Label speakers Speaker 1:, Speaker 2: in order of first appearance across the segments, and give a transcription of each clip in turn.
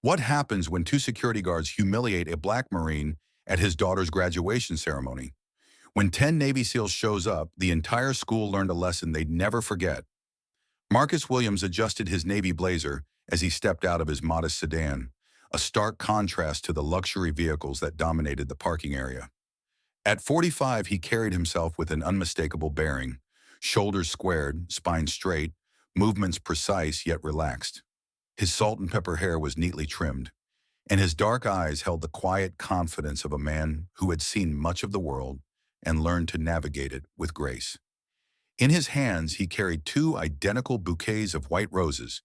Speaker 1: What happens when two security guards humiliate a black Marine at his daughter's graduation ceremony? When 10 Navy SEALs shows up, the entire school learned a lesson they'd never forget. Marcus Williams adjusted his Navy blazer as he stepped out of his modest sedan, a stark contrast to the luxury vehicles that dominated the parking area. At 45, he carried himself with an unmistakable bearing, shoulders squared, spine straight, movements precise yet relaxed. His salt and pepper hair was neatly trimmed, and his dark eyes held the quiet confidence of a man who had seen much of the world and learned to navigate it with grace. In his hands, he carried two identical bouquets of white roses,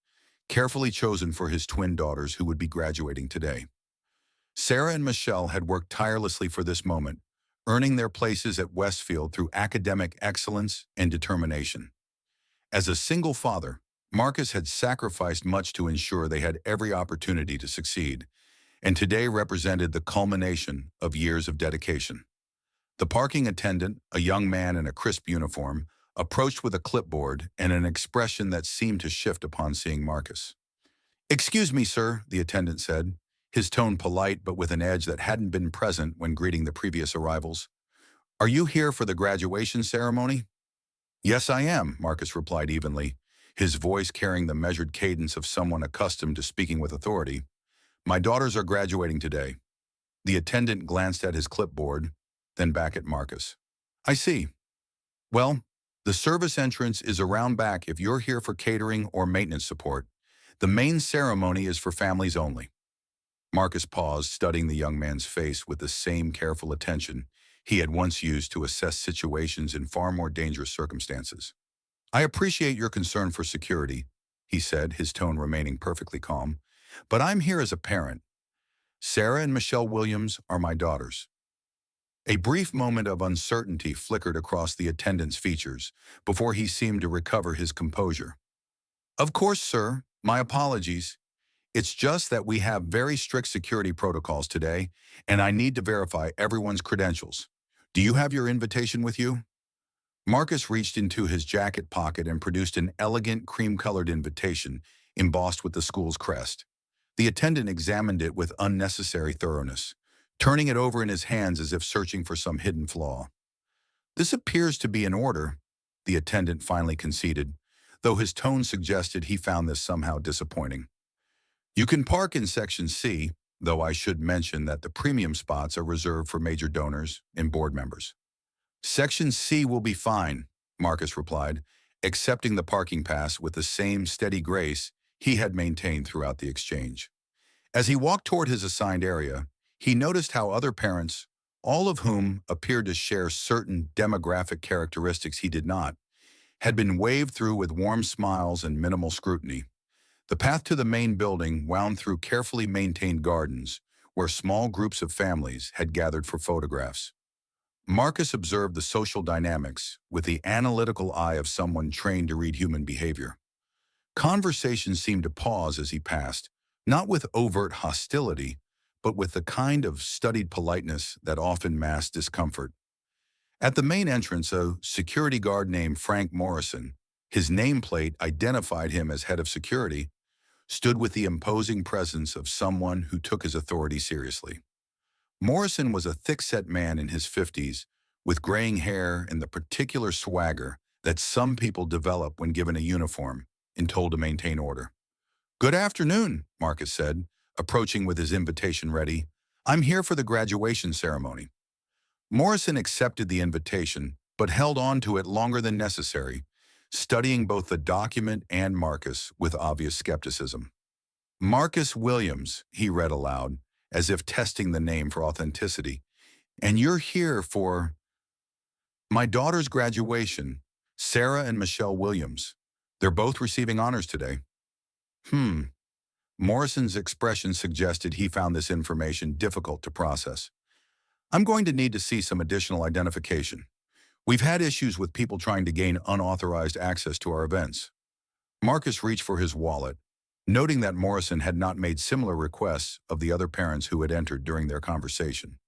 Speaker 1: carefully chosen for his twin daughters who would be graduating today. Sarah and Michelle had worked tirelessly for this moment, earning their places at Westfield through academic excellence and determination. As a single father, Marcus had sacrificed much to ensure they had every opportunity to succeed, and today represented the culmination of years of dedication. The parking attendant, a young man in a crisp uniform, approached with a clipboard and an expression that seemed to shift upon seeing Marcus. "Excuse me, sir," the attendant said, his tone polite but with an edge that hadn't been present when greeting the previous arrivals. "Are you here for the graduation ceremony?" "Yes, I am," Marcus replied evenly, his voice carrying the measured cadence of someone accustomed to speaking with authority. "My daughters are graduating today." The attendant glanced at his clipboard, then back at Marcus. "I see. Well, the service entrance is around back if you're here for catering or maintenance support. The main ceremony is for families only." Marcus paused, studying the young man's face with the same careful attention he had once used to assess situations in far more dangerous circumstances. "I appreciate your concern for security," he said, his tone remaining perfectly calm, "but I'm here as a parent. Sarah and Michelle Williams are my daughters." A brief moment of uncertainty flickered across the attendant's features before he seemed to recover his composure. "Of course, sir. My apologies. It's just that we have very strict security protocols today, and I need to verify everyone's credentials. Do you have your invitation with you?" Marcus reached into his jacket pocket and produced an elegant cream-colored invitation embossed with the school's crest. The attendant examined it with unnecessary thoroughness, turning it over in his hands as if searching for some hidden flaw. "This appears to be in order," the attendant finally conceded, though his tone suggested he found this somehow disappointing. "You can park in Section C, though I should mention that the premium spots are reserved for major donors and board members." "Section C will be fine," Marcus replied, accepting the parking pass with the same steady grace he had maintained throughout the exchange. As he walked toward his assigned area, he noticed how other parents, all of whom appeared to share certain demographic characteristics he did not, had been waved through with warm smiles and minimal scrutiny. The path to the main building wound through carefully maintained gardens, where small groups of families had gathered for photographs. Marcus observed the social dynamics with the analytical eye of someone trained to read human behavior. Conversation seemed to pause as he passed, not with overt hostility, but with the kind of studied politeness that often masked discomfort. At the main entrance, a security guard named Frank Morrison, his nameplate identified him as head of security, stood with the imposing presence of someone who took his authority seriously. Morrison was a thick-set man in his 50s, with graying hair and the particular swagger that some people develop when given a uniform and told to maintain order. "Good afternoon," Marcus said, approaching with his invitation ready. "I'm here for the graduation ceremony." Morrison accepted the invitation, but held on to it longer than necessary, studying both the document and Marcus with obvious skepticism. "Marcus Williams," he read aloud, as if testing the name for authenticity. "And you're here for—" "My daughter's graduation, Sarah and Michelle Williams. They're both receiving honors today." Morrison's expression suggested he found this information difficult to process. "I'm going to need to see some additional identification. We've had issues with people trying to gain unauthorized access to our events." Marcus reached for his wallet, noting that Morrison had not made similar requests of the other parents who had entered during their conversation.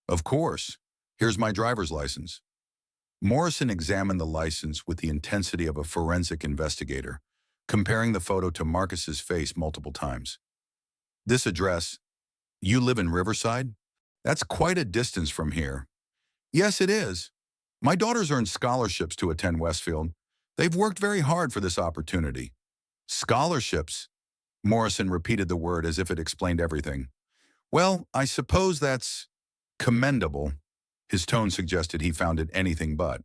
Speaker 1: "Of course. Here's my driver's license." Morrison examined the license with the intensity of a forensic investigator, comparing the photo to Marcus's face multiple times. This address, you live in Riverside? That's quite a distance from here. Yes, it is. My daughters earned scholarships to attend Westfield. They've worked very hard for this opportunity. Scholarships? Morrison repeated the word as if it explained everything. Well, I suppose that's commendable. His tone suggested he found it anything but.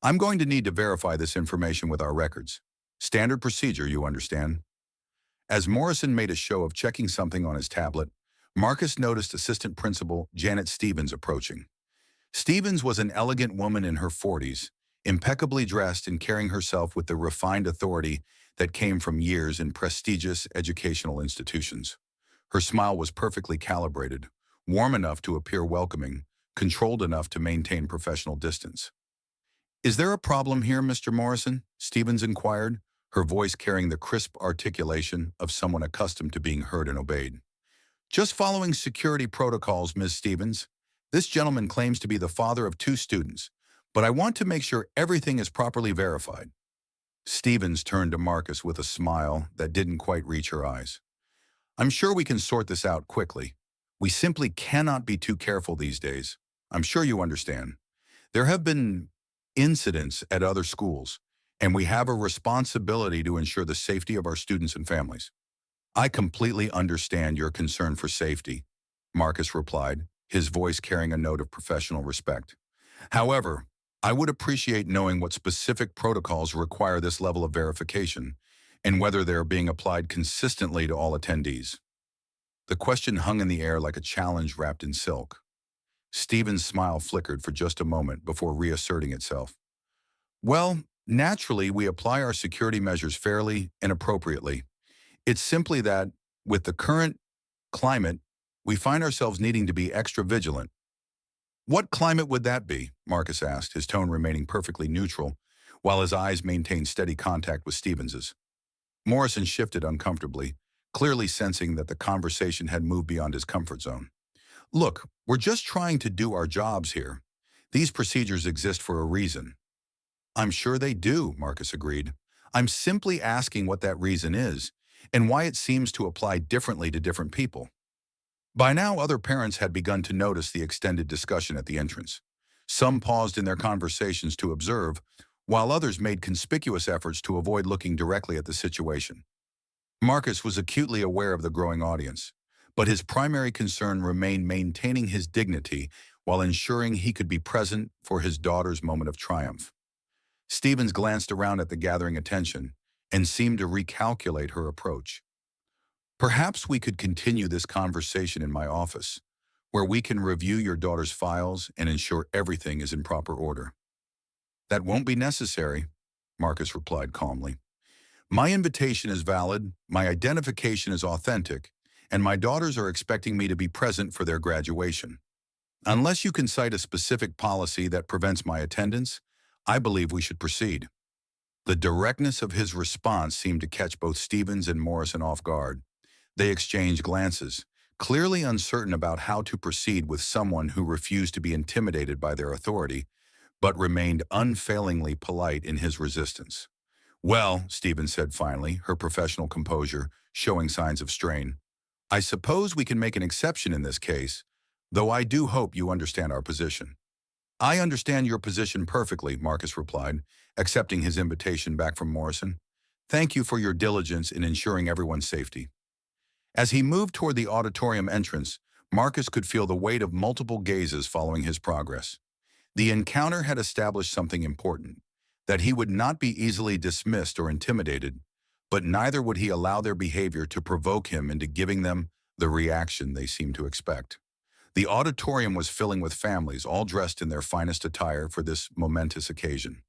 Speaker 1: I'm going to need to verify this information with our records. Standard procedure, you understand. As Morrison made a show of checking something on his tablet, Marcus noticed Assistant Principal Janet Stevens approaching. Stevens was an elegant woman in her 40s, impeccably dressed and carrying herself with the refined authority that came from years in prestigious educational institutions. Her smile was perfectly calibrated, warm enough to appear welcoming, controlled enough to maintain professional distance. Is there a problem here, Mr. Morrison? Stevens inquired, her voice carrying the crisp articulation of someone accustomed to being heard and obeyed. Just following security protocols, Ms. Stevens. This gentleman claims to be the father of 2 students, but I want to make sure everything is properly verified. Stevens turned to Marcus with a smile that didn't quite reach her eyes. I'm sure we can sort this out quickly. We simply cannot be too careful these days. I'm sure you understand. There have been incidents at other schools, and we have a responsibility to ensure the safety of our students and families. I completely understand your concern for safety, Marcus replied, his voice carrying a note of professional respect. However, I would appreciate knowing what specific protocols require this level of verification and whether they are being applied consistently to all attendees. The question hung in the air like a challenge wrapped in silk. Stephen's smile flickered for just a moment before reasserting itself. Well, naturally, we apply our security measures fairly and appropriately. It's simply that, with the current climate, we find ourselves needing to be extra vigilant. What climate would that be? Marcus asked, his tone remaining perfectly neutral, while his eyes maintained steady contact with Stevens's. Morrison shifted uncomfortably, clearly sensing that the conversation had moved beyond his comfort zone. Look, we're just trying to do our jobs here. These procedures exist for a reason. I'm sure they do, Marcus agreed. I'm simply asking what that reason is, and why it seems to apply differently to different people. By now, other parents had begun to notice the extended discussion at the entrance. Some paused in their conversations to observe, while others made conspicuous efforts to avoid looking directly at the situation. Marcus was acutely aware of the growing audience, but his primary concern remained maintaining his dignity while ensuring he could be present for his daughter's moment of triumph. Stevens glanced around at the gathering attention and seemed to recalculate her approach. Perhaps we could continue this conversation in my office, where we can review your daughter's files and ensure everything is in proper order. That won't be necessary, Marcus replied calmly. My invitation is valid, my identification is authentic, and my daughters are expecting me to be present for their graduation. Unless you can cite a specific policy that prevents my attendance, I believe we should proceed. The directness of his response seemed to catch both Stevens and Morrison off guard. They exchanged glances, clearly uncertain about how to proceed with someone who refused to be intimidated by their authority, but remained unfailingly polite in his resistance. Well, Stevens said finally, her professional composure showing signs of strain, I suppose we can make an exception in this case, though I do hope you understand our position. I understand your position perfectly, Marcus replied, accepting his invitation back from Morrison. Thank you for your diligence in ensuring everyone's safety. As he moved toward the auditorium entrance, Marcus could feel the weight of multiple gazes following his progress. The encounter had established something important, that he would not be easily dismissed or intimidated, but neither would he allow their behavior to provoke him into giving them the reaction they seemed to expect. The auditorium was filling with families, all dressed in their finest attire for this momentous occasion.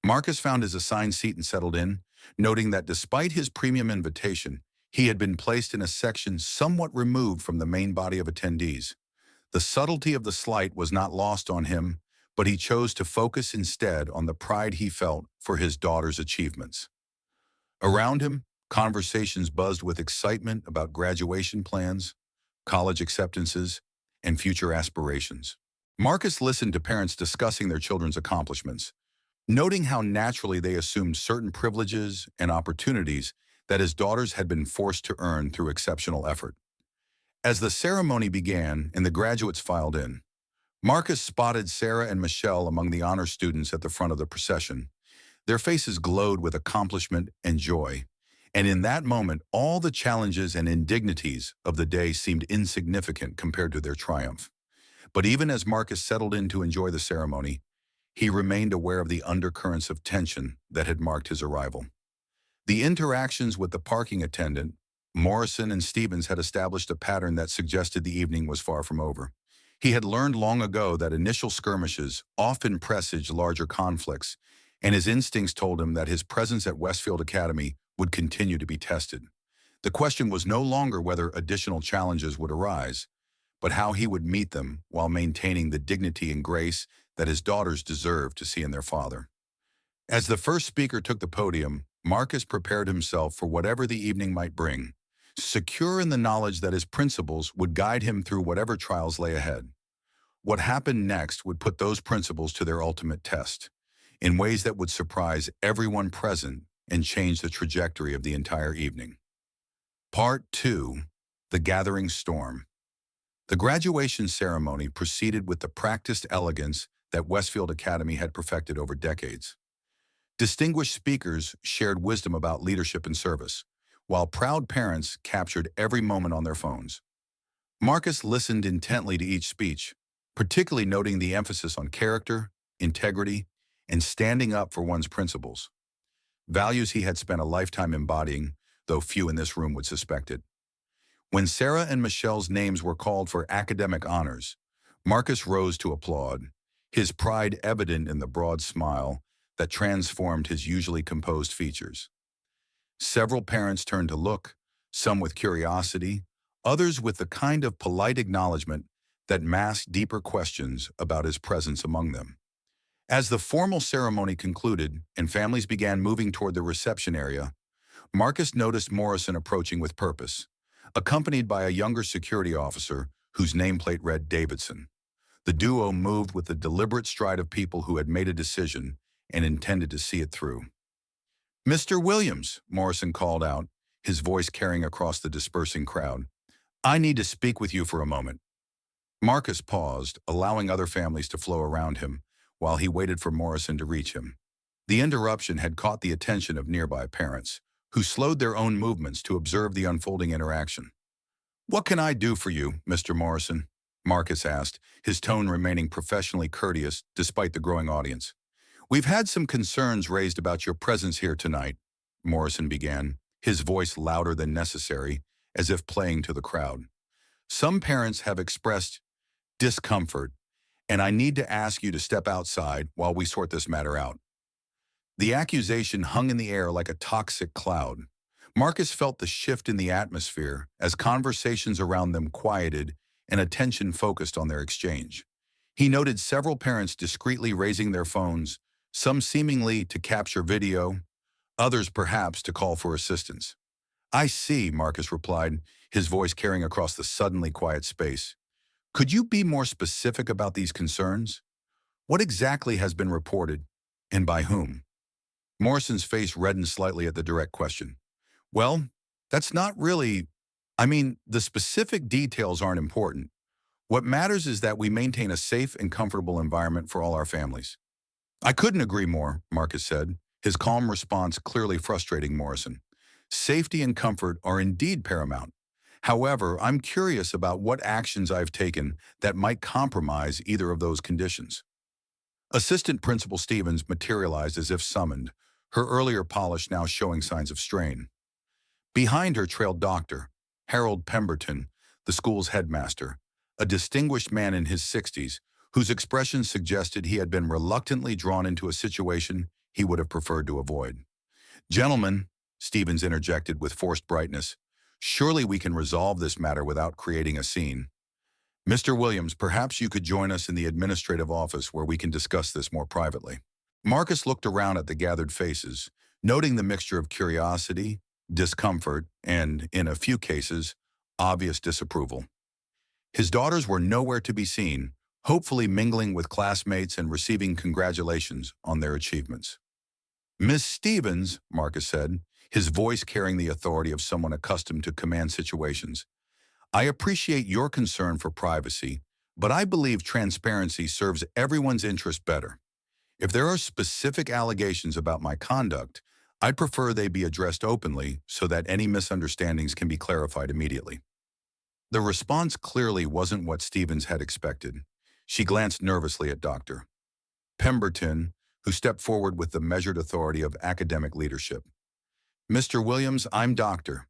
Speaker 1: Marcus found his assigned seat and settled in, noting that despite his premium invitation, he had been placed in a section somewhat removed from the main body of attendees. The subtlety of the slight was not lost on him, but he chose to focus instead on the pride he felt for his daughter's achievements. Around him, conversations buzzed with excitement about graduation plans, college acceptances, and future aspirations. Marcus listened to parents discussing their children's accomplishments, noting how naturally they assumed certain privileges and opportunities that his daughters had been forced to earn through exceptional effort. As the ceremony began and the graduates filed in, Marcus spotted Sarah and Michelle among the honor students at the front of the procession. Their faces glowed with accomplishment and joy, and in that moment, all the challenges and indignities of the day seemed insignificant compared to their triumph. But even as Marcus settled in to enjoy the ceremony, he remained aware of the undercurrents of tension that had marked his arrival. The interactions with the parking attendant, Morrison and Stevens had established a pattern that suggested the evening was far from over. He had learned long ago that initial skirmishes often presaged larger conflicts, and his instincts told him that his presence at Westfield Academy would continue to be tested. The question was no longer whether additional challenges would arise, but how he would meet them while maintaining the dignity and grace that his daughters deserved to see in their father. As the first speaker took the podium, Marcus prepared himself for whatever the evening might bring, secure in the knowledge that his principles would guide him through whatever trials lay ahead. What happened next would put those principles to their ultimate test, in ways that would surprise everyone present and change the trajectory of the entire evening. Part 2. The Gathering Storm. The graduation ceremony proceeded with the practiced elegance that Westfield Academy had perfected over decades. Distinguished speakers shared wisdom about leadership and service, while proud parents captured every moment on their phones. Marcus listened intently to each speech, particularly noting the emphasis on character, integrity, and standing up for one's principles. Values he had spent a lifetime embodying, though few in this room would suspect it. When Sarah and Michelle's names were called for academic honors, Marcus rose to applaud, his pride evident in the broad smile that transformed his usually composed features. Several parents turned to look, some with curiosity, others with the kind of polite acknowledgement that masked deeper questions about his presence among them. As the formal ceremony concluded and families began moving toward the reception area, Marcus noticed Morrison approaching with purpose, accompanied by a younger security officer whose nameplate read Davidson. The duo moved with the deliberate stride of people who had made a decision and intended to see it through. "Mr. Williams," Morrison called out, his voice carrying across the dispersing crowd, "I need to speak with you for a moment." Marcus paused, allowing other families to flow around him, while he waited for Morrison to reach him. The interruption had caught the attention of nearby parents, who slowed their own movements to observe the unfolding interaction. "What can I do for you, Mr. Morrison?" Marcus asked, his tone remaining professionally courteous despite the growing audience. "We've had some concerns raised about your presence here tonight," Morrison began, his voice louder than necessary, as if playing to the crowd. "Some parents have expressed discomfort, and I need to ask you to step outside while we sort this matter out." The accusation hung in the air like a toxic cloud. Marcus felt the shift in the atmosphere as conversations around them quieted and attention focused on their exchange. He noted several parents discreetly raising their phones, some seemingly to capture video, others perhaps to call for assistance. "I see," Marcus replied, his voice carrying across the suddenly quiet space. "Could you be more specific about these concerns? What exactly has been reported, and by whom?" Morrison's face reddened slightly at the direct question. "Well, that's not really... the specific details aren't important. What matters is that we maintain a safe and comfortable environment for all our families." "I couldn't agree more," Marcus said, his calm response clearly frustrating Morrison. "Safety and comfort are indeed paramount. However, I'm curious about what actions I've taken that might compromise either of those conditions." Assistant Principal Stevens materialized as if summoned, her earlier polish now showing signs of strain. Behind her trailed Dr. Harold Pemberton, the school's headmaster, a distinguished man in his 60s, whose expression suggested he had been reluctantly drawn into a situation he would have preferred to avoid. "Gentlemen," Stevens interjected with forced brightness, "surely we can resolve this matter without creating a scene. Mr. Williams, perhaps you could join us in the administrative office where we can discuss this more privately." Marcus looked around at the gathered faces, noting the mixture of curiosity, discomfort, and, in a few cases, obvious disapproval. His daughters were nowhere to be seen, hopefully mingling with classmates and receiving congratulations on their achievements. "Miss Stevens," Marcus said, his voice carrying the authority of someone accustomed to command situations. I appreciate your concern for privacy, but I believe transparency serves everyone's interest better. If there are specific allegations about my conduct, I'd prefer they be addressed openly so that any misunderstandings can be clarified immediately. The response clearly wasn't what Stevens had expected. She glanced nervously at Dr. Pemberton, who stepped forward with the measured authority of academic leadership. Mr. Williams, I'm Dr.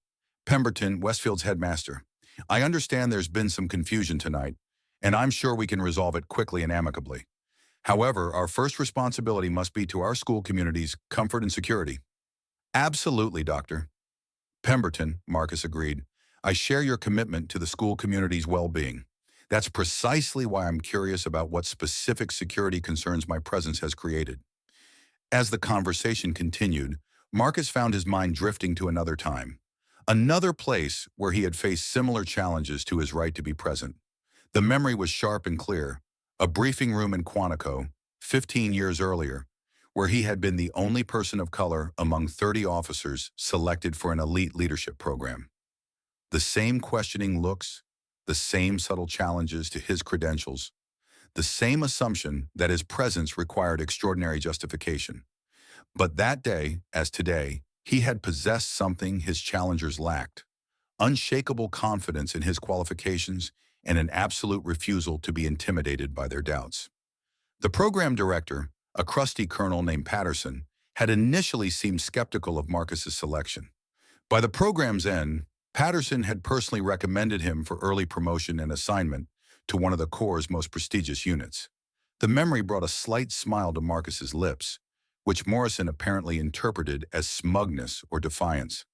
Speaker 1: Pemberton, Westfield's headmaster. I understand there's been some confusion tonight, and I'm sure we can resolve it quickly and amicably. However, our first responsibility must be to our school community's comfort and security. Absolutely, Dr. Pemberton, Marcus agreed. I share your commitment to the school community's well-being. That's precisely why I'm curious about what specific security concerns my presence has created. As the conversation continued, Marcus found his mind drifting to another time, another place where he had faced similar challenges to his right to be present. The memory was sharp and clear, a briefing room in Quantico, 15 years earlier, where he had been the only person of color among 30 officers selected for an elite leadership program. The same questioning looks, the same subtle challenges to his credentials, the same assumption that his presence required extraordinary justification. But that day, as today, he had possessed something his challengers lacked: unshakable confidence in his qualifications and an absolute refusal to be intimidated by their doubts. The program director, a crusty colonel named Patterson, had initially seemed skeptical of Marcus's selection. By the program's end, Patterson had personally recommended him for early promotion and assignment to one of the Corps' most prestigious units. The memory brought a slight smile to Marcus's lips, which Morrison apparently interpreted as smugness or defiance.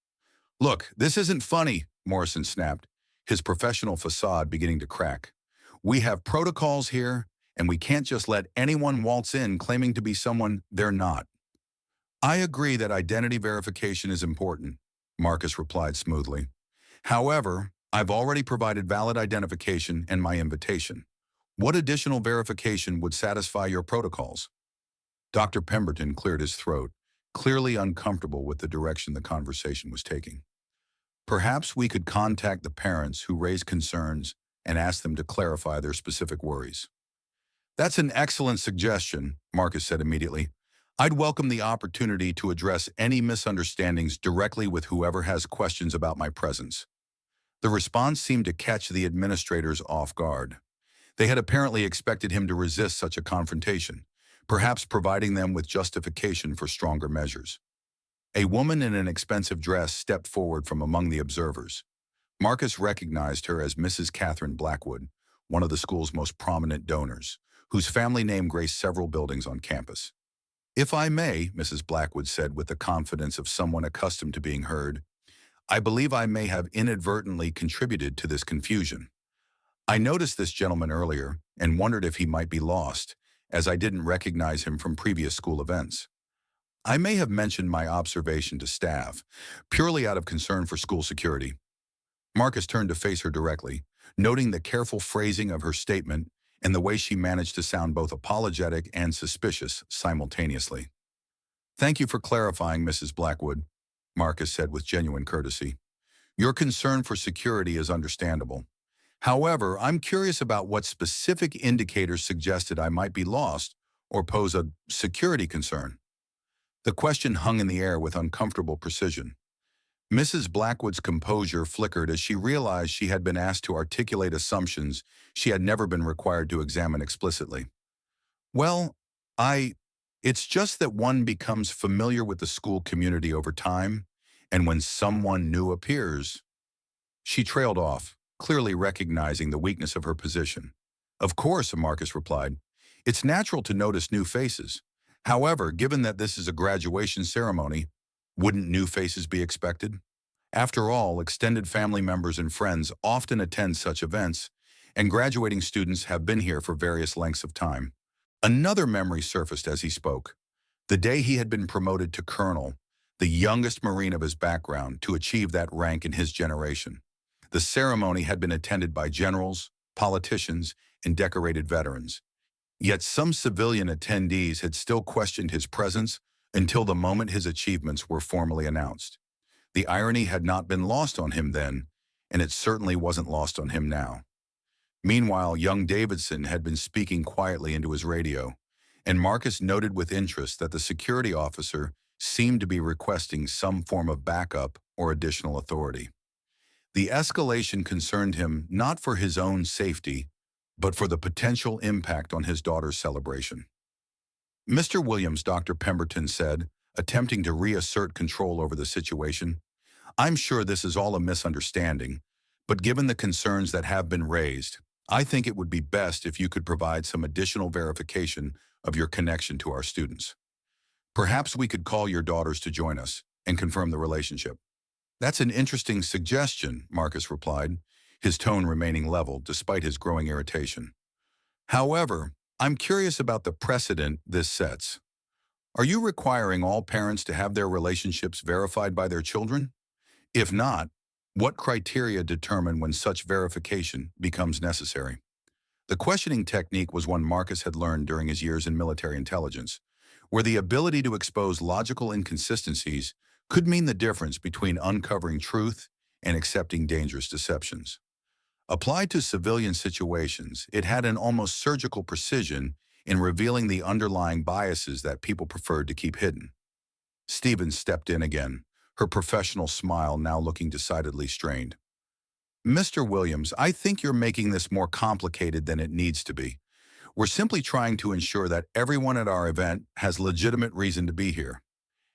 Speaker 1: Look, this isn't funny, Morrison snapped, his professional facade beginning to crack. We have protocols here, and we can't just let anyone waltz in claiming to be someone they're not. I agree that identity verification is important, Marcus replied smoothly. However, I've already provided valid identification and my invitation. What additional verification would satisfy your protocols? Dr. Pemberton cleared his throat, clearly uncomfortable with the direction the conversation was taking. Perhaps we could contact the parents who raised concerns and ask them to clarify their specific worries. That's an excellent suggestion, Marcus said immediately. I'd welcome the opportunity to address any misunderstandings directly with whoever has questions about my presence. The response seemed to catch the administrators off guard. They had apparently expected him to resist such a confrontation, perhaps providing them with justification for stronger measures. A woman in an expensive dress stepped forward from among the observers. Marcus recognized her as Mrs. Catherine Blackwood, one of the school's most prominent donors, whose family name graced several buildings on campus. If I may, Mrs. Blackwood said with the confidence of someone accustomed to being heard, I believe I may have inadvertently contributed to this confusion. I noticed this gentleman earlier and wondered if he might be lost, as I didn't recognize him from previous school events. I may have mentioned my observation to staff, purely out of concern for school security. Marcus turned to face her directly, noting the careful phrasing of her statement and the way she managed to sound both apologetic and suspicious simultaneously. Thank you for clarifying, Mrs. Blackwood, Marcus said with genuine courtesy. Your concern for security is understandable. However, I'm curious about what specific indicators suggested I might be lost or pose a security concern. The question hung in the air with uncomfortable precision. Mrs. Blackwood's composure flickered as she realized she had been asked to articulate assumptions she had never been required to examine explicitly. Well, it's just that one becomes familiar with the school community over time, and when someone new appears, she trailed off, clearly recognizing the weakness of her position. Of course, Marcus replied. It's natural to notice new faces. However, given that this is a graduation ceremony, wouldn't new faces be expected? After all, extended family members and friends often attend such events, and graduating students have been here for various lengths of time. Another memory surfaced as he spoke. The day he had been promoted to colonel, the youngest Marine of his background to achieve that rank in his generation. The ceremony had been attended by generals, politicians, and decorated veterans. Yet some civilian attendees had still questioned his presence until the moment his achievements were formally announced. The irony had not been lost on him then, and it certainly wasn't lost on him now. Meanwhile, young Davidson had been speaking quietly into his radio, and Marcus noted with interest that the security officer seemed to be requesting some form of backup or additional authority. The escalation concerned him not for his own safety, but for the potential impact on his daughter's celebration. "Mr. Williams," Dr. Pemberton said, attempting to reassert control over the situation, "I'm sure this is all a misunderstanding, but given the concerns that have been raised, I think it would be best if you could provide some additional verification of your connection to our students. Perhaps we could call your daughters to join us and confirm the relationship." "That's an interesting suggestion," Marcus replied, his tone remaining level despite his growing irritation. "However, I'm curious about the precedent this sets. Are you requiring all parents to have their relationships verified by their children? If not, what criteria determine when such verification becomes necessary?" The questioning technique was one Marcus had learned during his years in military intelligence, where the ability to expose logical inconsistencies could mean the difference between uncovering truth and accepting dangerous deceptions. Applied to civilian situations, it had an almost surgical precision in revealing the underlying biases that people preferred to keep hidden. Stevens stepped in again, her professional smile now looking decidedly strained. "Mr. Williams, I think you're making this more complicated than it needs to be. We're simply trying to ensure that everyone at our event has legitimate reason to be here.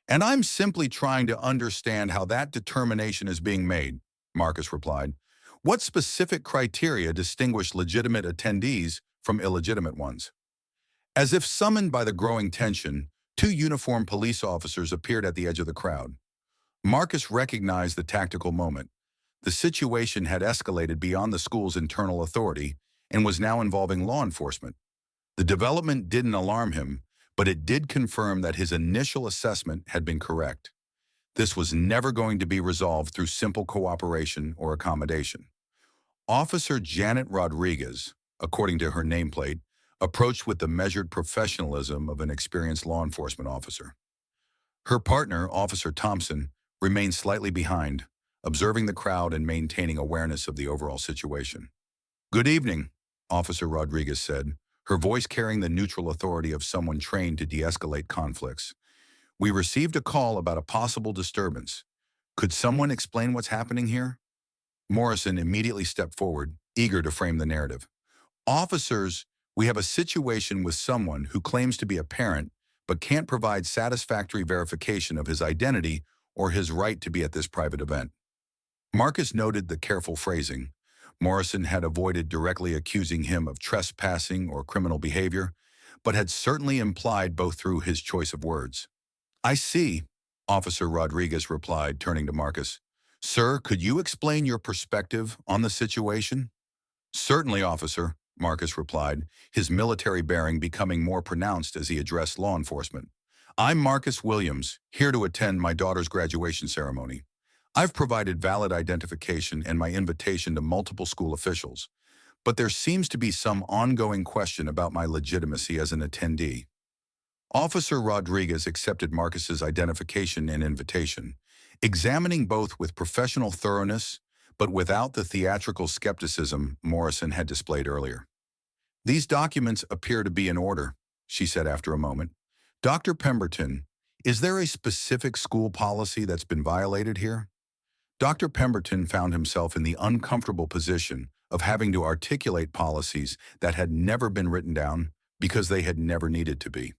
Speaker 1: And I'm simply trying to understand how that determination is being made," Marcus replied. "What specific criteria distinguish legitimate attendees from illegitimate ones?" As if summoned by the growing tension, two uniformed police officers appeared at the edge of the crowd. Marcus recognized the tactical moment. The situation had escalated beyond the school's internal authority and was now involving law enforcement. The development didn't alarm him, but it did confirm that his initial assessment had been correct. This was never going to be resolved through simple cooperation or accommodation. Officer Janet Rodriguez, according to her nameplate, approached with the measured professionalism of an experienced law enforcement officer. Her partner, Officer Thompson, remained slightly behind, observing the crowd and maintaining awareness of the overall situation. "Good evening," Officer Rodriguez said, her voice carrying the neutral authority of someone trained to de-escalate conflicts. "We received a call about a possible disturbance. Could someone explain what's happening here?" Morrison immediately stepped forward, eager to frame the narrative. "Officers, we have a situation with someone who claims to be a parent but can't provide satisfactory verification of his identity or his right to be at this private event." Marcus noted the careful phrasing. Morrison had avoided directly accusing him of trespassing or criminal behavior, but had certainly implied both through his choice of words. "I see," Officer Rodriguez replied, turning to Marcus. "Sir, could you explain your perspective on the situation?" "Certainly, officer," Marcus replied, his military bearing becoming more pronounced as he addressed law enforcement. "I'm Marcus Williams, here to attend my daughter's graduation ceremony. I've provided valid identification and my invitation to multiple school officials, but there seems to be some ongoing question about my legitimacy as an attendee." Officer Rodriguez accepted Marcus's identification and invitation, examining both with professional thoroughness but without the theatrical skepticism Morrison had displayed earlier. "These documents appear to be in order," she said after a moment. "Dr. Pemberton, is there a specific school policy that's been violated here?" Dr. Pemberton found himself in the uncomfortable position of having to articulate policies that had never been written down because they had never needed to be.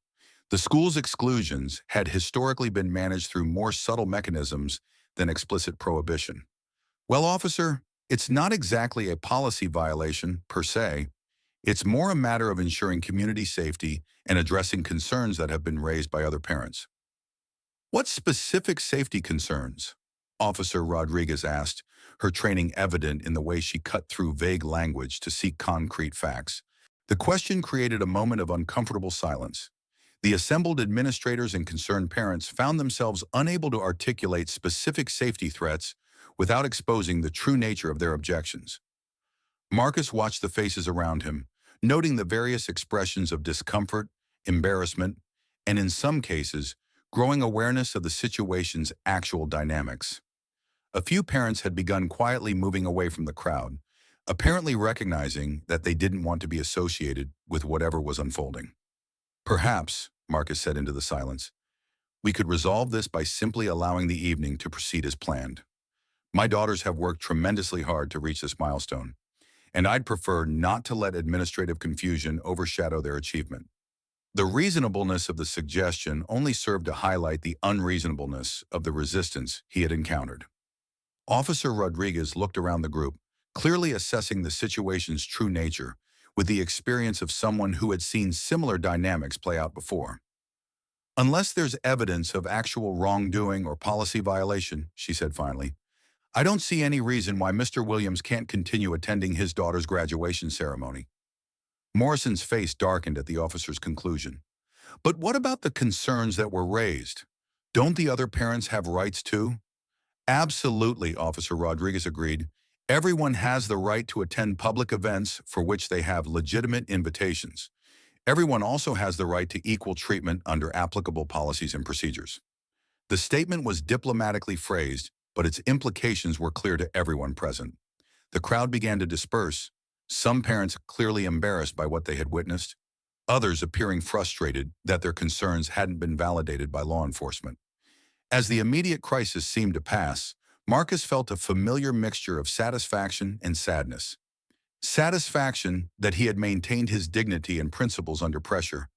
Speaker 1: The school's exclusions had historically been managed through more subtle mechanisms than explicit prohibition. "Well, officer, it's not exactly a policy violation, per se. It's more a matter of ensuring community safety and addressing concerns that have been raised by other parents." "What specific safety concerns?" Officer Rodriguez asked, her training evident in the way she cut through vague language to seek concrete facts. The question created a moment of uncomfortable silence. The assembled administrators and concerned parents found themselves unable to articulate specific safety threats without exposing the true nature of their objections. Marcus watched the faces around him, noting the various expressions of discomfort, embarrassment, and in some cases, growing awareness of the situation's actual dynamics. A few parents had begun quietly moving away from the crowd, apparently recognizing that they didn't want to be associated with whatever was unfolding. Perhaps, Marcus said into the silence, we could resolve this by simply allowing the evening to proceed as planned. My daughters have worked tremendously hard to reach this milestone, and I'd prefer not to let administrative confusion overshadow their achievement. The reasonableness of the suggestion only served to highlight the unreasonableness of the resistance he had encountered. Officer Rodriguez looked around the group, clearly assessing the situation's true nature with the experience of someone who had seen similar dynamics play out before. Unless there's evidence of actual wrongdoing or policy violation, she said finally, I don't see any reason why Mr. Williams can't continue attending his daughter's graduation ceremony. Morrison's face darkened at the officer's conclusion. But what about the concerns that were raised? Don't the other parents have rights too? Absolutely, Officer Rodriguez agreed. Everyone has the right to attend public events for which they have legitimate invitations. Everyone also has the right to equal treatment under applicable policies and procedures. The statement was diplomatically phrased, but its implications were clear to everyone present. The crowd began to disperse, some parents clearly embarrassed by what they had witnessed, others appearing frustrated that their concerns hadn't been validated by law enforcement. As the immediate crisis seemed to pass, Marcus felt a familiar mixture of satisfaction and sadness. Satisfaction that he had maintained his dignity and principles under pressure.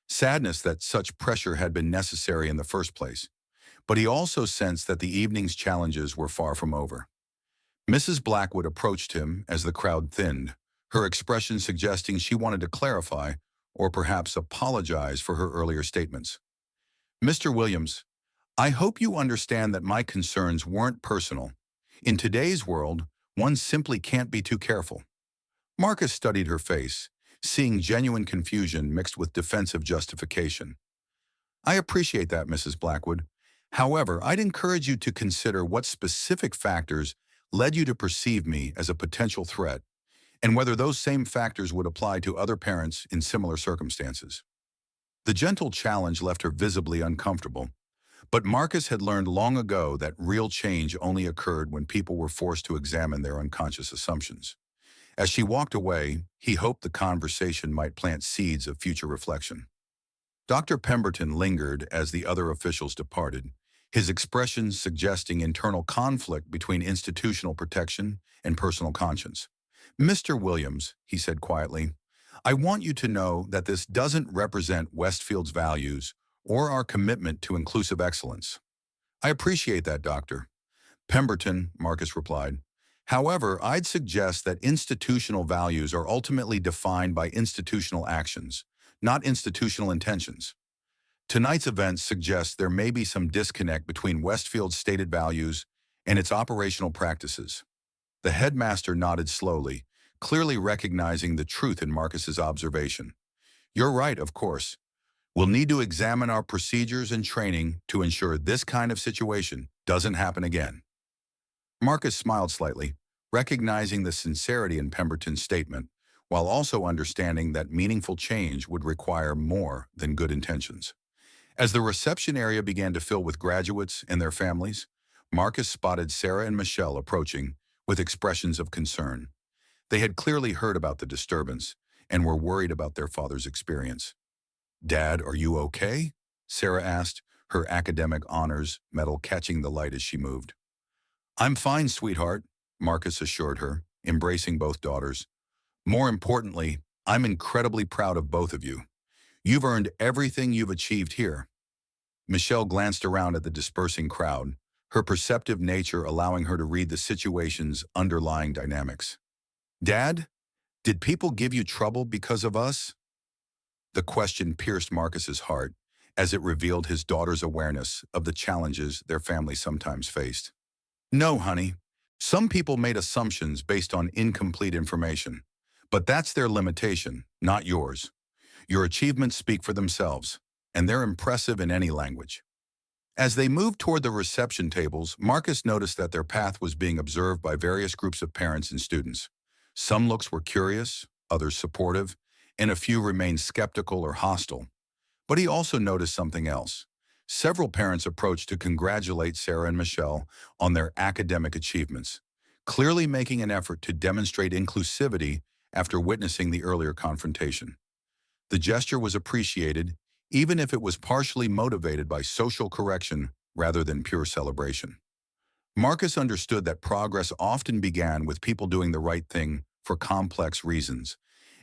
Speaker 1: Sadness that such pressure had been necessary in the first place. But he also sensed that the evening's challenges were far from over. Mrs. Blackwood approached him as the crowd thinned, her expression suggesting she wanted to clarify or perhaps apologize for her earlier statements. Mr. Williams, I hope you understand that my concerns weren't personal. In today's world, one simply can't be too careful. Marcus studied her face, seeing genuine confusion mixed with defensive justification. I appreciate that, Mrs. Blackwood. However, I'd encourage you to consider what specific factors led you to perceive me as a potential threat, and whether those same factors would apply to other parents in similar circumstances. The gentle challenge left her visibly uncomfortable, but Marcus had learned long ago that real change only occurred when people were forced to examine their unconscious assumptions. As she walked away, he hoped the conversation might plant seeds of future reflection. Dr. Pemberton lingered as the other officials departed, his expressions suggesting internal conflict between institutional protection and personal conscience. Mr. Williams, he said quietly, I want you to know that this doesn't represent Westfield's values or our commitment to inclusive excellence. I appreciate that, Doctor. Pemberton, Marcus replied. However, I'd suggest that institutional values are ultimately defined by institutional actions, not institutional intentions. Tonight's event suggests there may be some disconnect between Westfield's stated values and its operational practices. The headmaster nodded slowly, clearly recognizing the truth in Marcus's observation. You're right, of course. We'll need to examine our procedures and training to ensure this kind of situation doesn't happen again. Marcus smiled slightly, recognizing the sincerity in Pemberton's statement, while also understanding that meaningful change would require more than good intentions. As the reception area began to fill with graduates and their families, Marcus spotted Sarah and Michelle approaching with expressions of concern. They had clearly heard about the disturbance and were worried about their father's experience. Dad, are you okay? Sarah asked, her academic honors medal catching the light as she moved. I'm fine, sweetheart, Marcus assured her, embracing both daughters. More importantly, I'm incredibly proud of both of you. You've earned everything you've achieved here. Michelle glanced around at the dispersing crowd, her perceptive nature allowing her to read the situation's underlying dynamics. Dad, did people give you trouble because of us? The question pierced Marcus's heart as it revealed his daughter's awareness of the challenges their family sometimes faced. No, honey. Some people made assumptions based on incomplete information, but that's their limitation, not yours. Your achievements speak for themselves, and they're impressive in any language. As they moved toward the reception tables, Marcus noticed that their path was being observed by various groups of parents and students. Some looks were curious, others supportive, and a few remained skeptical or hostile. But he also noticed something else. Several parents approached to congratulate Sarah and Michelle on their academic achievements, clearly making an effort to demonstrate inclusivity after witnessing the earlier confrontation. The gesture was appreciated, even if it was partially motivated by social correction rather than pure celebration. Marcus understood that progress often began with people doing the right thing for complex reasons,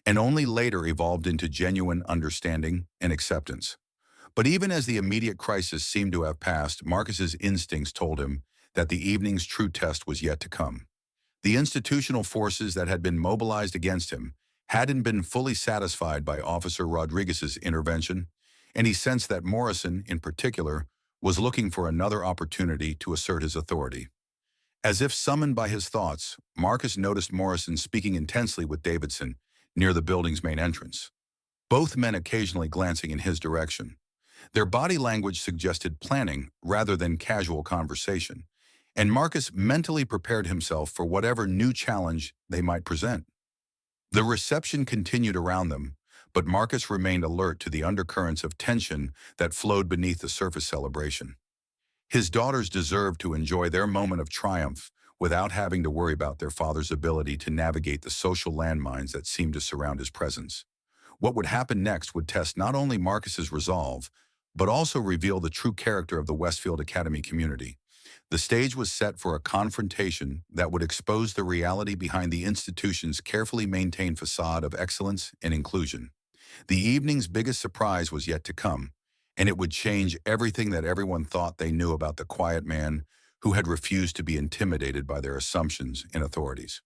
Speaker 1: and only later evolved into genuine understanding and acceptance. But even as the immediate crisis seemed to have passed, Marcus's instincts told him that the evening's true test was yet to come. The institutional forces that had been mobilized against him hadn't been fully satisfied by Officer Rodriguez's intervention, and he sensed that Morrison, in particular, was looking for another opportunity to assert his authority. As if summoned by his thoughts, Marcus noticed Morrison speaking intensely with Davidson near the building's main entrance, both men occasionally glancing in his direction. Their body language suggested planning rather than casual conversation, and Marcus mentally prepared himself for whatever new challenge they might present. The reception continued around them, but Marcus remained alert to the undercurrents of tension that flowed beneath the surface celebration. His daughters deserved to enjoy their moment of triumph without having to worry about their father's ability to navigate the social landmines that seemed to surround his presence. What would happen next would test not only Marcus's resolve, but also reveal the true character of the Westfield Academy community. The stage was set for a confrontation that would expose the reality behind the institution's carefully maintained facade of excellence and inclusion. The evening's biggest surprise was yet to come, and it would change everything that everyone thought they knew about the quiet man who had refused to be intimidated by their assumptions and authorities.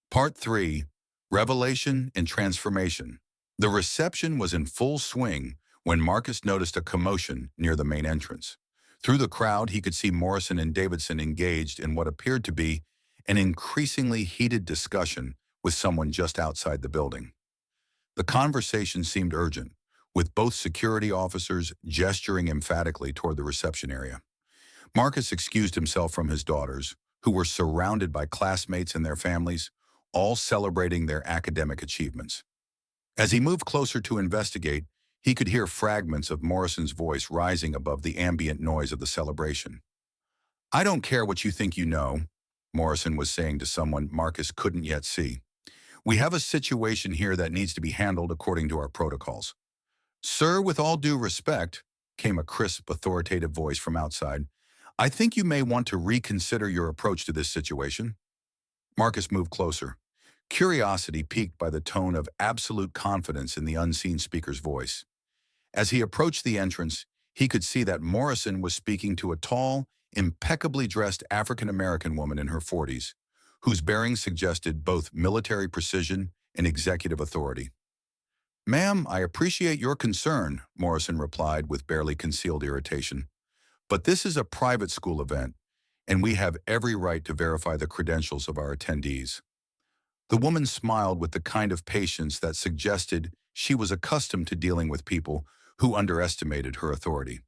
Speaker 1: Part 3. Revelation and Transformation. The reception was in full swing when Marcus noticed a commotion near the main entrance. Through the crowd, he could see Morrison and Davidson engaged in what appeared to be an increasingly heated discussion with someone just outside the building. The conversation seemed urgent, with both security officers gesturing emphatically toward the reception area. Marcus excused himself from his daughters, who were surrounded by classmates and their families, all celebrating their academic achievements. As he moved closer to investigate, he could hear fragments of Morrison's voice rising above the ambient noise of the celebration. "I don't care what you think you know," Morrison was saying to someone Marcus couldn't yet see. "We have a situation here that needs to be handled according to our protocols." "Sir, with all due respect," came a crisp, authoritative voice from outside, "I think you may want to reconsider your approach to this situation." Marcus moved closer, curiosity piqued by the tone of absolute confidence in the unseen speaker's voice. As he approached the entrance, he could see that Morrison was speaking to a tall, impeccably dressed African-American woman in her 40s, whose bearing suggested both military precision and executive authority. "Ma'am, I appreciate your concern," Morrison replied with barely concealed irritation. "But this is a private school event, and we have every right to verify the credentials of our attendees." The woman smiled with the kind of patience that suggested she was accustomed to dealing with people who underestimated her authority.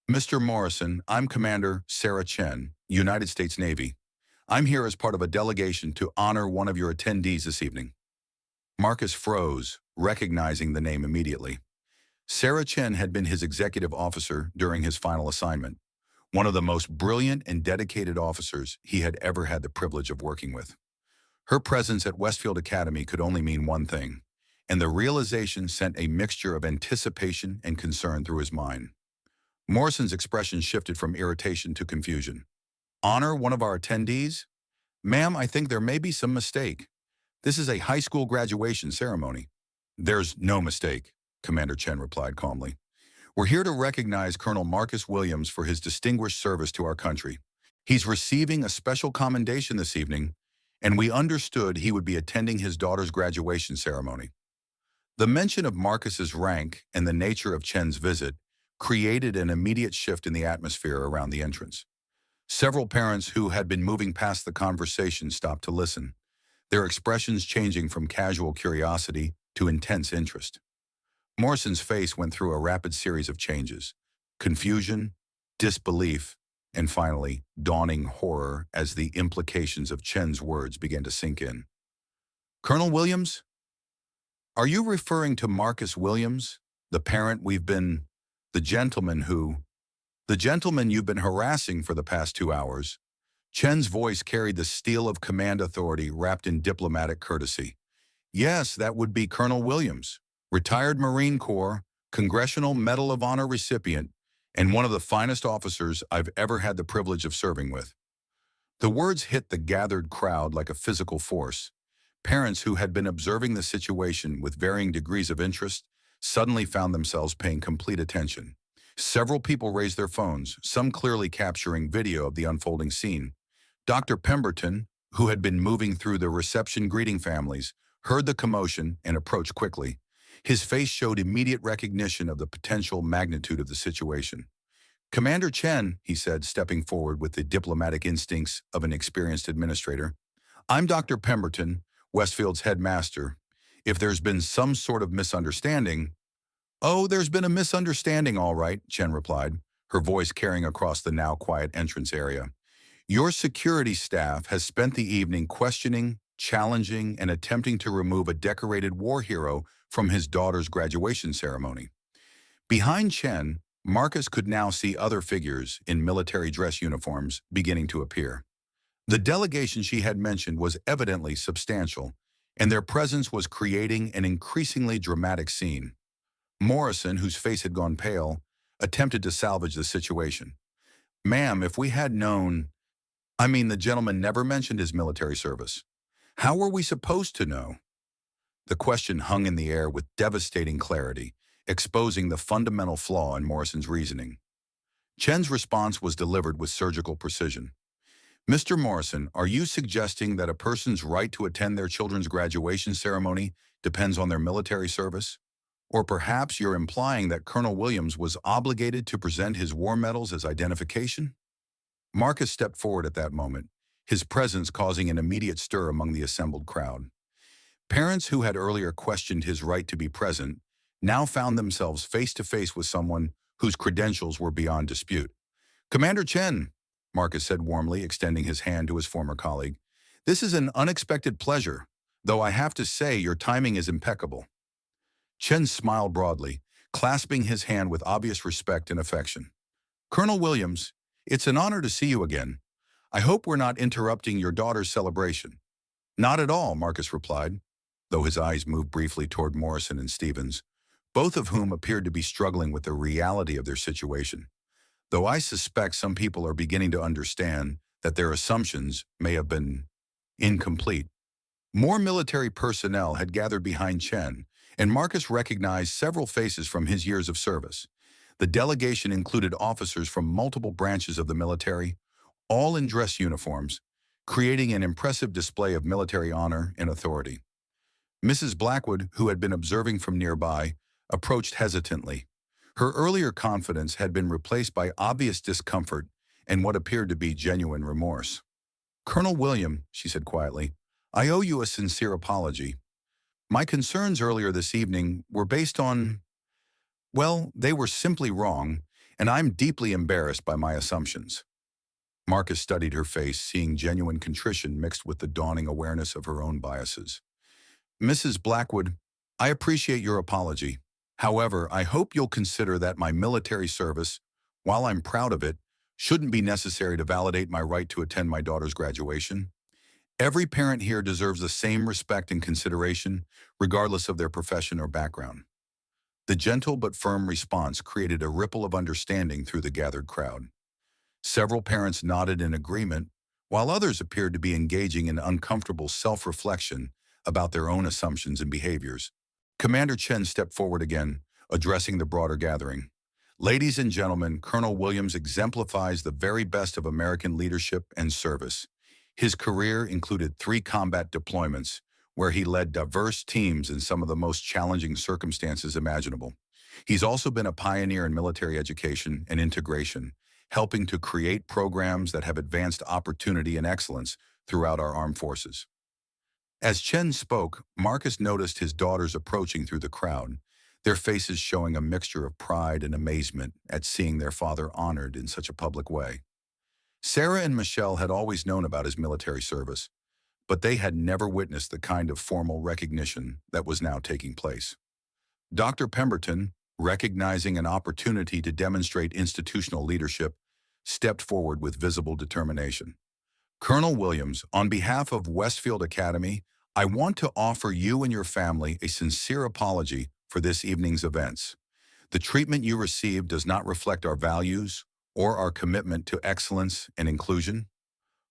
Speaker 1: "Mr. Morrison, I'm Commander Sarah Chen, United States Navy. I'm here as part of a delegation to honor one of your attendees this evening." Marcus froze, recognizing the name immediately. Sarah Chen had been his executive officer during his final assignment, one of the most brilliant and dedicated officers he had ever had the privilege of working with. Her presence at Westfield Academy could only mean one thing, and the realization sent a mixture of anticipation and concern through his mind. Morrison's expression shifted from irritation to confusion. "Honor one of our attendees? Ma'am, I think there may be some mistake. This is a high school graduation ceremony." "There's no mistake," Commander Chen replied calmly. "We're here to recognize Colonel Marcus Williams for his distinguished service to our country. He's receiving a special commendation this evening, and we understood he would be attending his daughter's graduation ceremony." The mention of Marcus's rank and the nature of Chen's visit created an immediate shift in the atmosphere around the entrance. Several parents who had been moving past the conversation stopped to listen, their expressions changing from casual curiosity to intense interest. Morrison's face went through a rapid series of changes: confusion, disbelief, and finally, dawning horror as the implications of Chen's words began to sink in. "Colonel Williams? Are you referring to Marcus Williams, the parent we've been, the gentleman who..." The gentleman you've been harassing for the past 2 hours. Chen's voice carried the steel of command authority wrapped in diplomatic courtesy. Yes, that would be Colonel Williams, retired Marine Corps, Congressional Medal of Honor recipient, and one of the finest officers I've ever had the privilege of serving with. The words hit the gathered crowd like a physical force. Parents who had been observing the situation with varying degrees of interest suddenly found themselves paying complete attention. Several people raised their phones, some clearly capturing video of the unfolding scene. Dr. Pemberton, who had been moving through the reception greeting families, heard the commotion and approached quickly. His face showed immediate recognition of the potential magnitude of the situation. Commander Chen, he said, stepping forward with the diplomatic instincts of an experienced administrator, I'm Dr. Pemberton, Westfield's headmaster. If there's been some sort of misunderstanding— Oh, there's been a misunderstanding, all right, Chen replied, her voice carrying across the now quiet entrance area. Your security staff has spent the evening questioning, challenging, and attempting to remove a decorated war hero from his daughter's graduation ceremony. Behind Chen, Marcus could now see other figures in military dress uniforms beginning to appear. The delegation she had mentioned was evidently substantial, and their presence was creating an increasingly dramatic scene. Morrison, whose face had gone pale, attempted to salvage the situation. Ma'am, if we had known— the gentleman never mentioned his military service. How were we supposed to know? The question hung in the air with devastating clarity, exposing the fundamental flaw in Morrison's reasoning. Chen's response was delivered with surgical precision. Mr. Morrison, are you suggesting that a person's right to attend their children's graduation ceremony depends on their military service? Or perhaps you're implying that Colonel Williams was obligated to present his war medals as identification? Marcus stepped forward at that moment, his presence causing an immediate stir among the assembled crowd. Parents who had earlier questioned his right to be present now found themselves face to face with someone whose credentials were beyond dispute. Commander Chen, Marcus said warmly, extending his hand to his former colleague, this is an unexpected pleasure, though I have to say your timing is impeccable. Chen smiled broadly, clasping his hand with obvious respect and affection. Colonel Williams, it's an honor to see you again. I hope we're not interrupting your daughter's celebration. Not at all, Marcus replied, though his eyes moved briefly toward Morrison and Stevens, both of whom appeared to be struggling with the reality of their situation. Though I suspect some people are beginning to understand that their assumptions may have been incomplete. More military personnel had gathered behind Chen, and Marcus recognized several faces from his years of service. The delegation included officers from multiple branches of the military, all in dress uniforms, creating an impressive display of military honor and authority. Mrs. Blackwood, who had been observing from nearby, approached hesitantly. Her earlier confidence had been replaced by obvious discomfort and what appeared to be genuine remorse. Colonel William, she said quietly, I owe you a sincere apology. My concerns earlier this evening were based on— well, they were simply wrong, and I'm deeply embarrassed by my assumptions. Marcus studied her face, seeing genuine contrition mixed with the dawning awareness of her own biases. Mrs. Blackwood, I appreciate your apology. However, I hope you'll consider that my military service, while I'm proud of it, shouldn't be necessary to validate my right to attend my daughter's graduation. Every parent here deserves the same respect and consideration, regardless of their profession or background. The gentle but firm response created a ripple of understanding through the gathered crowd. Several parents nodded in agreement, while others appeared to be engaging in uncomfortable self-reflection about their own assumptions and behaviors. Commander Chen stepped forward again, addressing the broader gathering. Ladies and gentlemen, Colonel Williams exemplifies the very best of American leadership and service. His career included 3 combat deployments, where he led diverse teams in some of the most challenging circumstances imaginable. He's also been a pioneer in military education and integration, helping to create programs that have advanced opportunity and excellence throughout our armed forces. As Chen spoke, Marcus noticed his daughters approaching through the crowd, their faces showing a mixture of pride and amazement at seeing their father honored in such a public way. Sarah and Michelle had always known about his military service, but they had never witnessed the kind of formal recognition that was now taking place. Dr. Pemberton, recognizing an opportunity to demonstrate institutional leadership, stepped forward with visible determination. Colonel Williams, on behalf of Westfield Academy, I want to offer you and your family a sincere apology for this evening's events. The treatment you received does not reflect our values or our commitment to excellence and inclusion.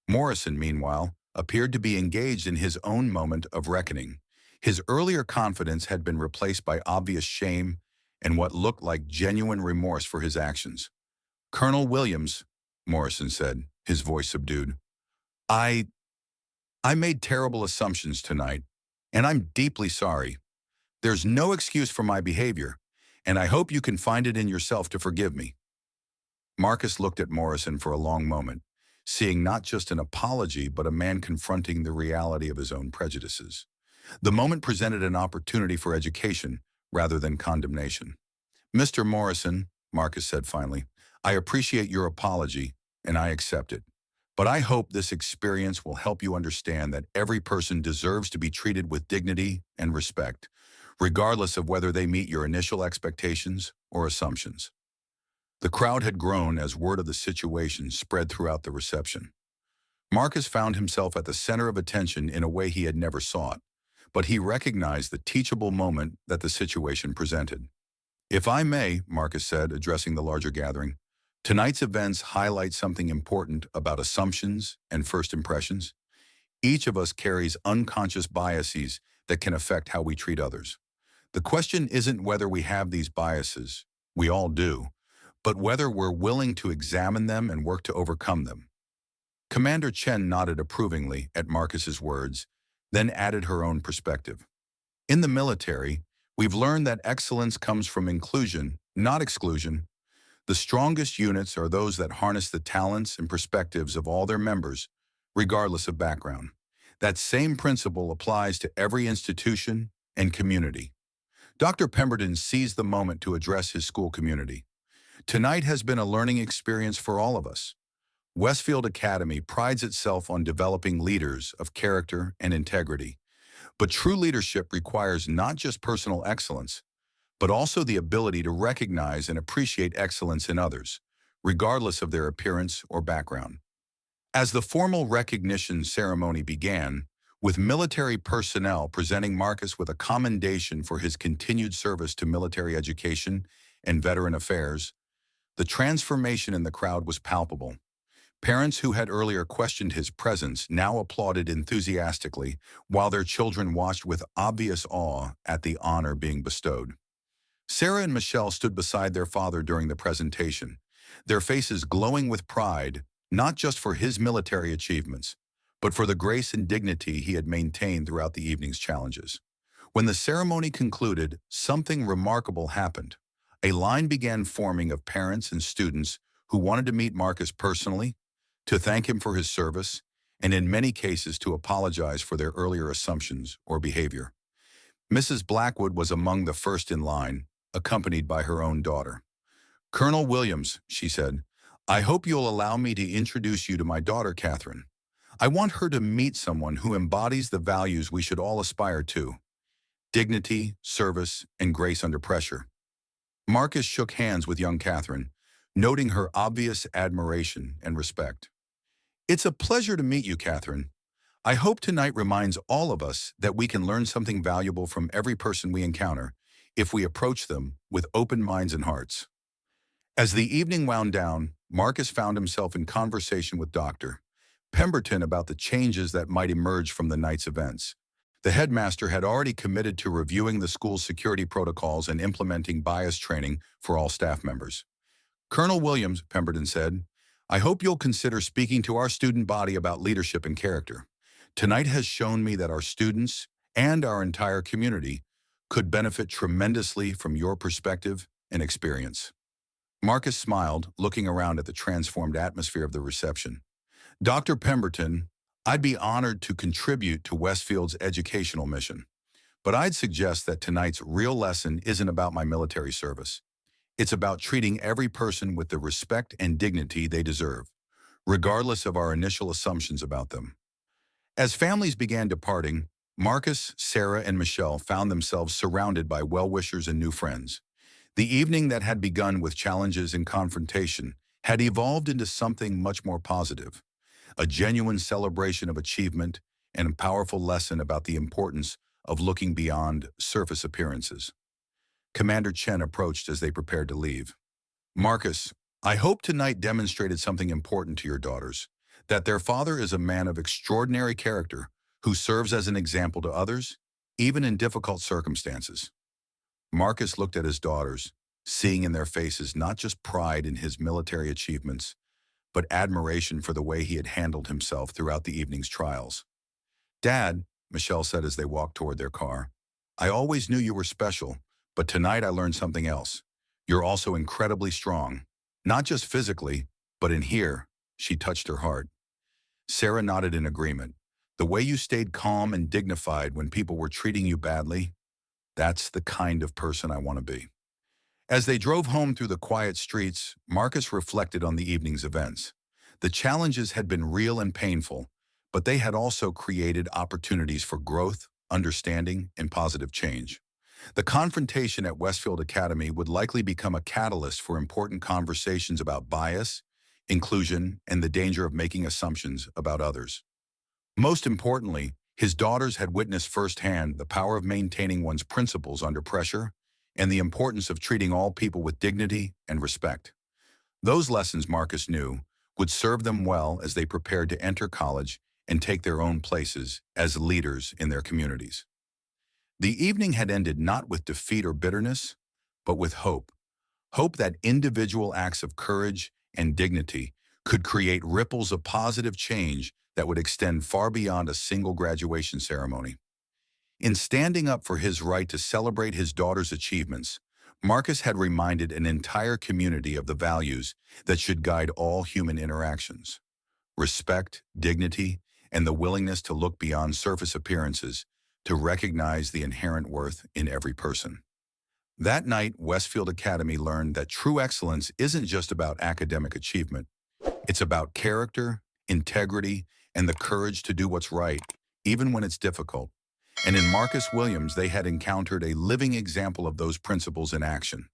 Speaker 1: Morrison, meanwhile, appeared to be engaged in his own moment of reckoning. His earlier confidence had been replaced by obvious shame and what looked like genuine remorse for his actions. Colonel Williams, Morrison said, his voice subdued, I, I made terrible assumptions tonight, and I'm deeply sorry. There's no excuse for my behavior, and I hope you can find it in yourself to forgive me. Marcus looked at Morrison for a long moment, seeing not just an apology but a man confronting the reality of his own prejudices. The moment presented an opportunity for education rather than condemnation. Mr. Morrison, Marcus said finally, I appreciate your apology, and I accept it. But I hope this experience will help you understand that every person deserves to be treated with dignity and respect, regardless of whether they meet your initial expectations or assumptions. The crowd had grown as word of the situation spread throughout the reception. Marcus found himself at the center of attention in a way he had never sought, but he recognized the teachable moment that the situation presented. If I may, Marcus said, addressing the larger gathering, tonight's events highlight something important about assumptions and first impressions. Each of us carries unconscious biases that can affect how we treat others. The question isn't whether we have these biases, we all do, but whether we're willing to examine them and work to overcome them. Commander Chen nodded approvingly at Marcus's words, then added her own perspective. In the military, we've learned that excellence comes from inclusion, not exclusion. The strongest units are those that harness the talents and perspectives of all their members, regardless of background. That same principle applies to every institution and community. Dr. Pemberton seized the moment to address his school community. Tonight has been a learning experience for all of us. Westfield Academy prides itself on developing leaders of character and integrity. But true leadership requires not just personal excellence, but also the ability to recognize and appreciate excellence in others, regardless of their appearance or background. As the formal recognition ceremony began, with military personnel presenting Marcus with a commendation for his continued service to military education and veteran affairs, the transformation in the crowd was palpable. Parents who had earlier questioned his presence now applauded enthusiastically, while their children watched with obvious awe at the honor being bestowed. Sarah and Michelle stood beside their father during the presentation, their faces glowing with pride, not just for his military achievements, but for the grace and dignity he had maintained throughout the evening's challenges. When the ceremony concluded, something remarkable happened. A line began forming of parents and students who wanted to meet Marcus personally, to thank him for his service, and in many cases to apologize for their earlier assumptions or behavior. Mrs. Blackwood was among the first in line, accompanied by her own daughter. Colonel Williams, she said, I hope you'll allow me to introduce you to my daughter, Catherine. I want her to meet someone who embodies the values we should all aspire to: dignity, service, and grace under pressure. Marcus shook hands with young Catherine, noting her obvious admiration and respect. It's a pleasure to meet you, Catherine. I hope tonight reminds all of us that we can learn something valuable from every person we encounter if we approach them with open minds and hearts. As the evening wound down, Marcus found himself in conversation with Dr. Pemberton about the changes that might emerge from the night's events. The headmaster had already committed to reviewing the school's security protocols and implementing bias training for all staff members. Colonel Williams, Pemberton said, I hope you'll consider speaking to our student body about leadership and character. Tonight has shown me that our students and our entire community could benefit tremendously from your perspective and experience. Marcus smiled, looking around at the transformed atmosphere of the reception. Dr. Pemberton, I'd be honored to contribute to Westfield's educational mission, but I'd suggest that tonight's real lesson isn't about my military service. It's about treating every person with the respect and dignity they deserve, regardless of our initial assumptions about them. As families began departing, Marcus, Sarah, and Michelle found themselves surrounded by well-wishers and new friends. The evening that had begun with challenges and confrontation had evolved into something much more positive, a genuine celebration of achievement and a powerful lesson about the importance of looking beyond surface appearances. Commander Chen approached as they prepared to leave. Marcus, I hope tonight demonstrated something important to your daughters, that their father is a man of extraordinary character who serves as an example to others, even in difficult circumstances. Marcus looked at his daughters, seeing in their faces not just pride in his military achievements, but admiration for the way he had handled himself throughout the evening's trials. Dad, Michelle said as they walked toward their car, I always knew you were special, but tonight I learned something else. You're also incredibly strong, not just physically, but in here. She touched her heart. Sarah nodded in agreement. The way you stayed calm and dignified when people were treating you badly, that's the kind of person I want to be. As they drove home through the quiet streets, Marcus reflected on the evening's events. The challenges had been real and painful, but they had also created opportunities for growth, understanding, and positive change. The confrontation at Westfield Academy would likely become a catalyst for important conversations about bias, inclusion, and the danger of making assumptions about others. Most importantly, his daughters had witnessed firsthand the power of maintaining one's principles under pressure and the importance of treating all people with dignity and respect. Those lessons, Marcus knew, would serve them well as they prepared to enter college and take their own places as leaders in their communities. The evening had ended not with defeat or bitterness, but with hope. Hope that individual acts of courage and dignity could create ripples of positive change that would extend far beyond a single graduation ceremony. In standing up for his right to celebrate his daughter's achievements, Marcus had reminded an entire community of the values that should guide all human interactions: respect, dignity, and the willingness to look beyond surface appearances to recognize the inherent worth in every person. That night, Westfield Academy learned that true excellence isn't just about academic achievement. It's about character, integrity, and the courage to do what's right, even when it's difficult. And in Marcus Williams, they had encountered a living example of those principles in action.